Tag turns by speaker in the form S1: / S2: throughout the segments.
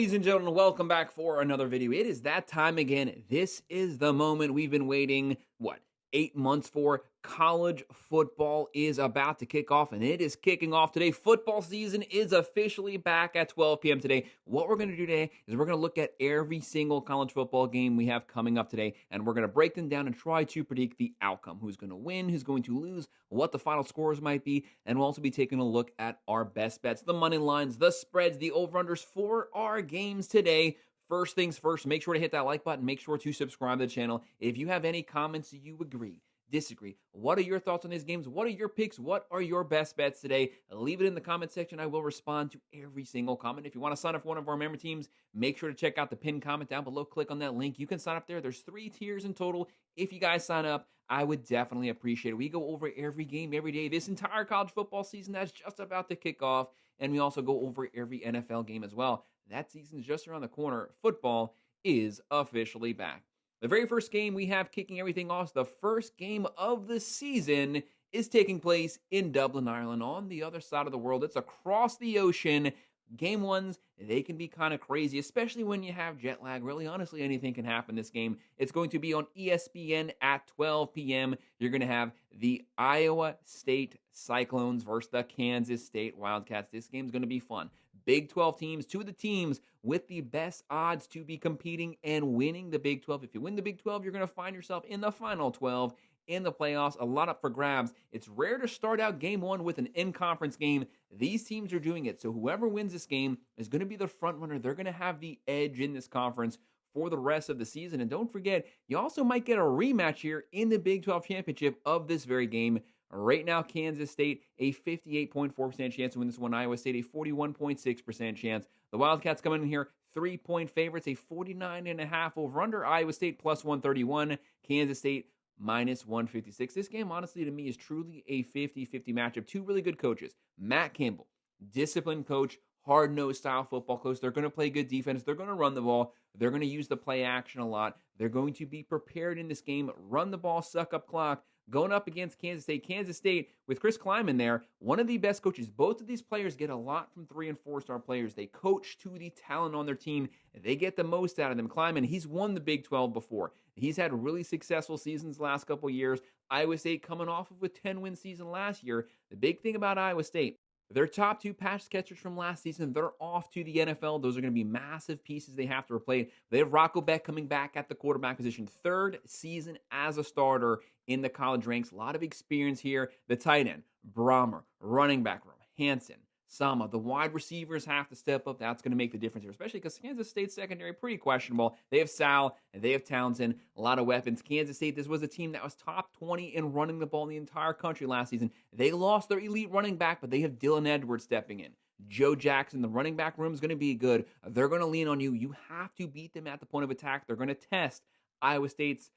S1: Ladies and gentlemen, welcome back for another video. It is that time again. This is the moment we've been waiting, 8 months for. College football is about to kick off, and it is kicking off today. Football season is officially back at 12 p.m. today. What we're going to do today is we're going to look at every single college football game we have coming up today, and we're going to break them down and try to predict the outcome. Who's going to win, who's going to lose, what the final scores might be, and we'll also be taking a look at our best bets, the money lines, the spreads, the over-unders for our games today. First things first, make sure to hit that like button. Make sure to subscribe to the channel. If you have any comments you agree, disagree, what are your thoughts on these games? What are your picks? What are your best bets today? Leave it in the comment section. I will respond to every single comment. If you want to sign up for one of our member teams, make sure to check out the pinned comment down below. Click on that link. You can sign up there. There's 3 tiers in total. If you guys sign up, I would definitely appreciate it. We go over every game every day. This entire college football season that's just about to kick off. And we also go over every NFL game as well. That season is just around the corner. Football is officially back. The very first game we have kicking everything off, the first game of the season, is taking place in Dublin, Ireland, on the other side of the world. It's across the ocean. Game ones, they can be kind of crazy, especially when you have jet lag. Really, honestly, anything can happen this game. It's going to be on ESPN at 12 p.m. You're going to have the Iowa State Cyclones versus the Kansas State Wildcats. This game's going to be fun. Big 12 teams, 2 of the teams with the best odds to be competing and winning the Big 12. If you win the Big 12, you're going to find yourself in the final 12 in the playoffs. A lot up for grabs. It's rare to start out game one with an in-conference game. These teams are doing it. So whoever wins this game is going to be the front runner. They're going to have the edge in this conference for the rest of the season. And don't forget, you also might get a rematch here in the Big 12 championship of this very game. Right now, Kansas State, a 58.4% chance to win this one. Iowa State, a 41.6% chance. The Wildcats coming in here, 3-point favorites, a 49.5 over-under. Iowa State plus 131. Kansas State minus 156. This game, honestly, to me, is truly a 50-50 matchup. 2 really good coaches. Matt Campbell, disciplined coach, hard-nosed style football coach. They're going to play good defense. They're going to run the ball. They're going to use the play action a lot. They're going to be prepared in this game, run the ball, suck up clock. Going up against Kansas State with Chris Kleiman there, one of the best coaches. Both of these players get a lot from 3- and 4-star players. They coach to the talent on their team. They get the most out of them. Kleiman, he's won the Big 12 before. He's had really successful seasons the last couple of years. Iowa State coming off of a 10-win season last year. The big thing about Iowa State, their top 2 pass catchers from last season, they're off to the NFL. Those are going to be massive pieces they have to replace. They have Rocco Beck coming back at the quarterback position. 3rd season as a starter in the college ranks. A lot of experience here. The tight end, Brahmer, running back room, Hansen, Sama. The wide receivers have to step up. That's going to make the difference here, especially because Kansas State's secondary pretty questionable. They have Sal and they have Townsend, a lot of weapons. Kansas State, this was a team that was top 20 in running the ball in the entire country last season. They lost their elite running back, but they have Dylan Edwards stepping in. Joe Jackson, the running back room is going to be good. They're going to lean on you. You have to beat them at the point of attack. They're going to test Iowa State's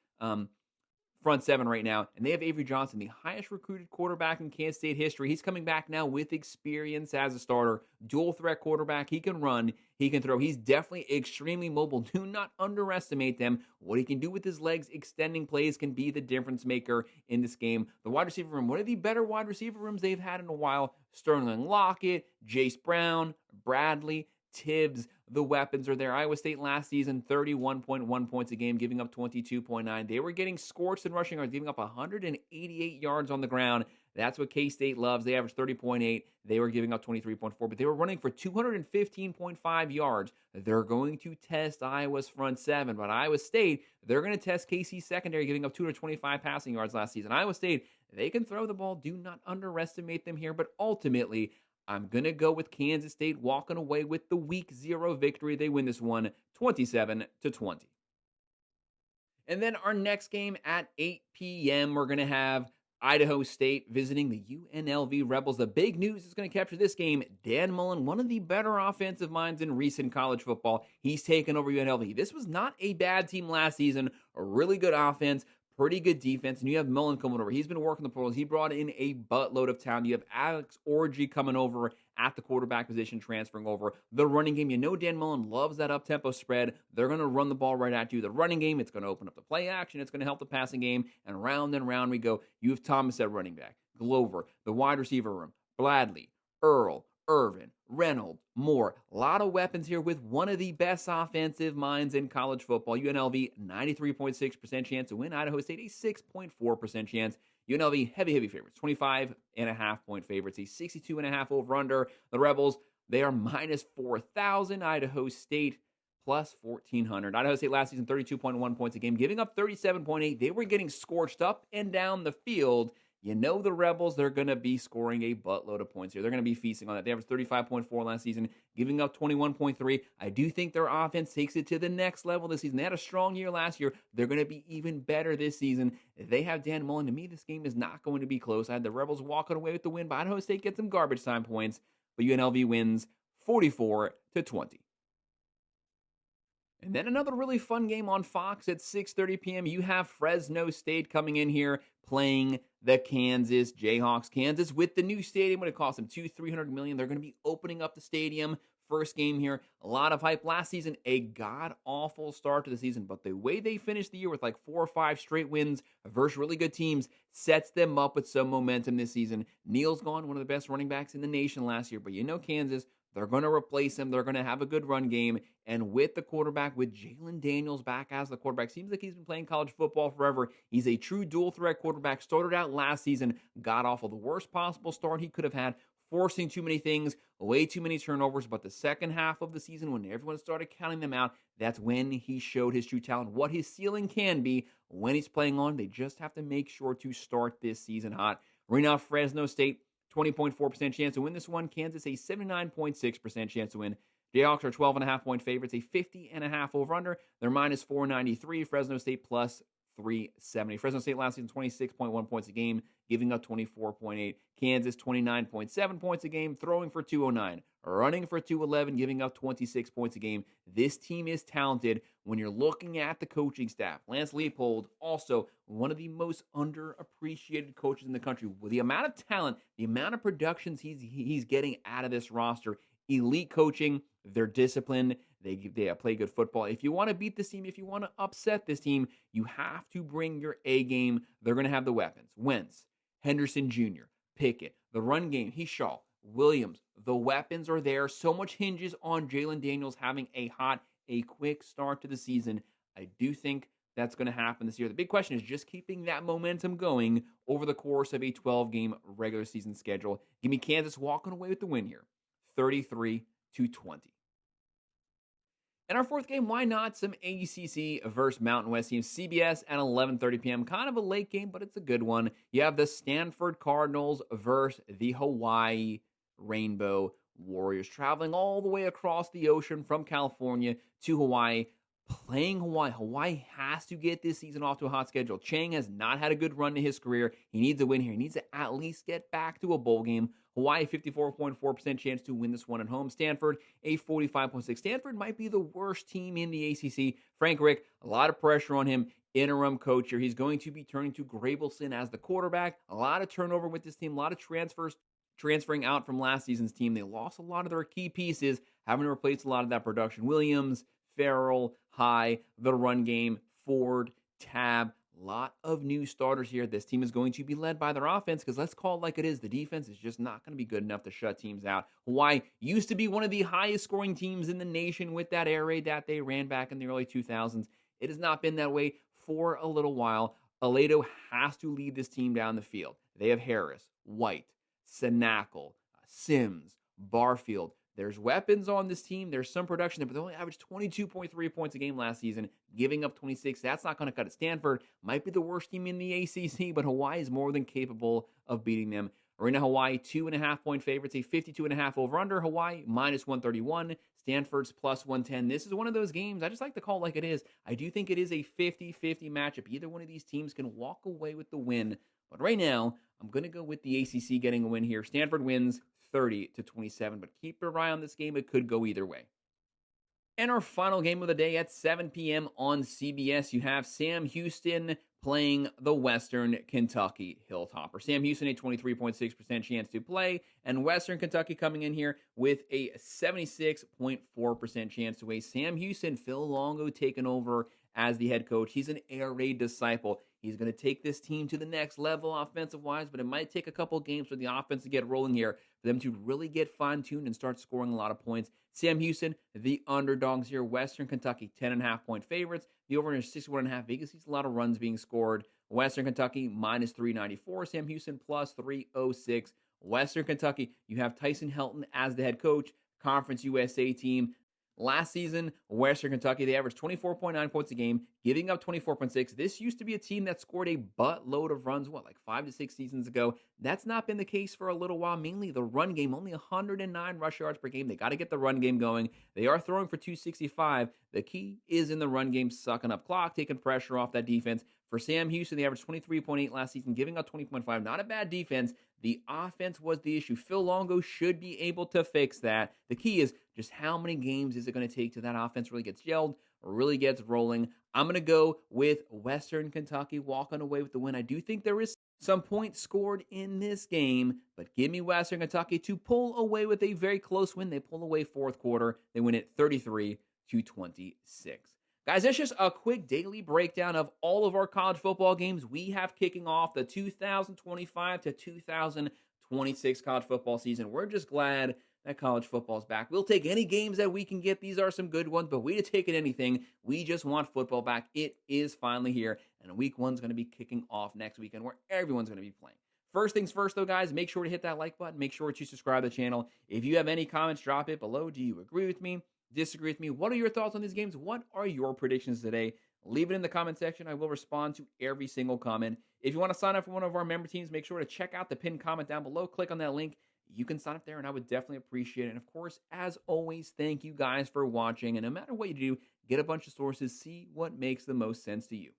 S1: front 7 right now, and they have Avery Johnson, the highest recruited quarterback in Kansas State history. He's coming back now with experience as a starter, dual threat quarterback. He can run, he can throw. He's definitely extremely mobile. Do not underestimate them. What he can do with his legs, extending plays, can be the difference maker in this game. The wide receiver room, one of the better wide receiver rooms they've had in a while. Sterling Lockett, Jace Brown, Bradley, Tibbs, the weapons are there. Iowa State last season, 31.1 points a game, giving up 22.9. They were getting scorched in rushing yards, giving up 188 yards on the ground. That's what K-State loves. They averaged 30.8. They were giving up 23.4, but they were running for 215.5 yards. They're going to test Iowa's front 7, but Iowa State, they're going to test KC's secondary, giving up 225 passing yards last season. Iowa State, they can throw the ball. Do not underestimate them here, but ultimately, I'm going to go with Kansas State walking away with the week 0 victory. They win this one 27-20. And then our next game at 8 p.m., we're going to have Idaho State visiting the UNLV Rebels. The big news is going to capture this game. Dan Mullen, one of the better offensive minds in recent college football. He's taken over UNLV. This was not a bad team last season. A really good offense. Pretty good defense, and you have Mullen coming over. He's been working the portals. He brought in a buttload of talent. You have Alex Orji coming over at the quarterback position, transferring over. The running game, you know Dan Mullen loves that up-tempo spread. They're going to run the ball right at you. The running game, it's going to open up the play action. It's going to help the passing game, and round we go. You have Thomas at running back, Glover, the wide receiver room, Bladley, Earl, Irvin, Reynolds, Moore. A lot of weapons here with one of the best offensive minds in college football. UNLV, 93.6% chance to win. Idaho State, a 6.4% chance. UNLV, heavy favorites, 25.5-point favorites, a 62.5 over-under. The Rebels, they are minus 4,000. Idaho State, plus 1,400. Idaho State last season, 32.1 points a game, giving up 37.8. They were getting scorched up and down the field. You know the Rebels, they're going to be scoring a buttload of points here. They're going to be feasting on that. They averaged 35.4 last season, giving up 21.3. I do think their offense takes it to the next level this season. They had a strong year last year. They're going to be even better this season. If they have Dan Mullen, to me, this game is not going to be close. I had the Rebels walking away with the win, but Idaho State gets some garbage time points. But UNLV wins 44-20. And then another really fun game on Fox at 6:30 p.m. You have Fresno State coming in here playing the Kansas Jayhawks. Kansas with the new stadium, what it cost them, $300 million. They're going to be opening up the stadium. First game here, a lot of hype. Last season, a god-awful start to the season, but the way they finished the year with like 4 or 5 straight wins versus really good teams sets them up with some momentum this season. Neal's gone, one of the best running backs in the nation last year, but you know Kansas, they're going to replace him. They're going to have a good run game. And with the quarterback, with Jalen Daniels back as the quarterback, seems like he's been playing college football forever. He's a true dual-threat quarterback. Started out last season, god-awful. The worst possible start he could have had, forcing too many things, way too many turnovers. But the second half of the season, when everyone started counting them out, that's when he showed his true talent, what his ceiling can be when he's playing on. They just have to make sure to start this season hot. Right now, Fresno State, 20.4% chance to win this one. Kansas, a 79.6% chance to win. Jayhawks are 12.5-point favorites, a 50.5 over-under. They're minus 493. Fresno State plus 370. Fresno State last season, 26.1 points a game, giving up 24.8. Kansas, 29.7 points a game, throwing for 209. Running for 211, giving up 26 points a game. This team is talented. When you're looking at the coaching staff, Lance Leipold, also one of the most underappreciated coaches in the country. With the amount of talent, the amount of productions he's getting out of this roster, elite coaching, they're disciplined, they play good football. If you want to beat this team, if you want to upset this team, you have to bring your A game. They're going to have the weapons. Wentz, Henderson Jr., Pickett, the run game, Hishaw, Williams. The weapons are there. So much hinges on Jalen Daniels having a quick start to the season. I do think that's going to happen this year. The big question is just keeping that momentum going over the course of a 12-game regular season schedule. Give me Kansas walking away with the win here, 33-20. And our fourth game, why not some ACC versus Mountain West teams? CBS at 11:30 p.m. Kind of a late game, but it's a good one. You have the Stanford Cardinals versus the Hawaii Rainbow Warriors, traveling all the way across the ocean from California to Hawaii, playing Hawaii. Hawaii has to get this season off to a hot schedule. Chang has not had a good run to his career. He needs a win here. He needs to at least get back to a bowl game. Hawaii, 54.4% chance to win this one at home. Stanford, a 45.6%. Stanford might be the worst team in the ACC. Frank Rick, a lot of pressure on him. Interim coach here. He's going to be turning to Grabelson as the quarterback. A lot of turnover with this team. A lot of transferring out from last season's team. They lost a lot of their key pieces, having to replace a lot of that production. Williams, Farrell, High, the run game, Ford, Tab. A lot of new starters here. This team is going to be led by their offense because let's call it like it is. The defense is just not going to be good enough to shut teams out. Hawaii used to be one of the highest scoring teams in the nation with that air raid that they ran back in the early 2000s. It has not been that way for a little while. Aledo has to lead this team down the field. They have Harris, White, Sinacle, Sims, Barfield. There's weapons on this team. There's some production there, but they only averaged 22.3 points a game last season, giving up 26. That's not going to cut it. Stanford might be the worst team in the ACC, but Hawaii is more than capable of beating them. Arena Hawaii, 2.5-point favorites, a 52.5 over-under. Hawaii, minus 131. Stanford's plus 110. This is one of those games, I just like to call it like it is. I do think it is a 50-50 matchup. Either one of these teams can walk away with the win. But right now, I'm going to go with the ACC getting a win here. Stanford wins 30-27, but keep your eye on this game. It could go either way. And our final game of the day at 7 p.m. on CBS, you have Sam Houston playing the Western Kentucky Hilltopper. Sam Houston, a 23.6% chance to play, and Western Kentucky coming in here with a 76.4% chance to win. Sam Houston, Phil Longo taking over as the head coach. He's an air raid disciple. He's going to take this team to the next level offensive-wise, but it might take a couple games for the offense to get rolling here for them to really get fine-tuned and start scoring a lot of points. Sam Houston, the underdogs here. Western Kentucky, 10.5-point favorites. The over-under is 61.5. Vegas sees a lot of runs being scored. Western Kentucky, minus 394. Sam Houston, plus 306. Western Kentucky, you have Tyson Helton as the head coach, Conference USA team. Last season, Western Kentucky, they averaged 24.9 points a game, giving up 24.6. This used to be a team that scored a buttload of runs, like 5 to 6 seasons ago. That's not been the case for a little while, mainly the run game, only 109 rush yards per game. They got to get the run game going. They are throwing for 265. The key is in the run game, sucking up clock, taking pressure off that defense. For Sam Houston, they averaged 23.8 last season, giving up 20.5. Not a bad defense. The offense was the issue. Phil Longo should be able to fix that. The key is just how many games is it going to take till that offense really gets gelled, really gets rolling. I'm going to go with Western Kentucky walking away with the win. I do think there is some points scored in this game, but give me Western Kentucky to pull away with a very close win. They pull away fourth quarter. They win it 33-26. Guys, that's just a quick daily breakdown of all of our college football games we have kicking off the 2025 to 2026 college football season. We're just glad that college football is back. We'll take any games that we can get. These are some good ones, but we'd have taken anything. We just want football back. It is finally here, and week one's going to be kicking off next weekend where everyone's going to be playing. First things first, though, guys, make sure to hit that like button. Make sure to subscribe to the channel. If you have any comments, drop it below. Do you agree with me? Disagree with me? What are your thoughts on these games? What are your predictions today? Leave it in the comment section. I will respond to every single comment. If you want to sign up for one of our member teams, make sure to check out the pinned comment down below. Click on that link. You can sign up there, and I would definitely appreciate it. And, of course, as always, thank you guys for watching. And no matter what you do, get a bunch of sources. See what makes the most sense to you.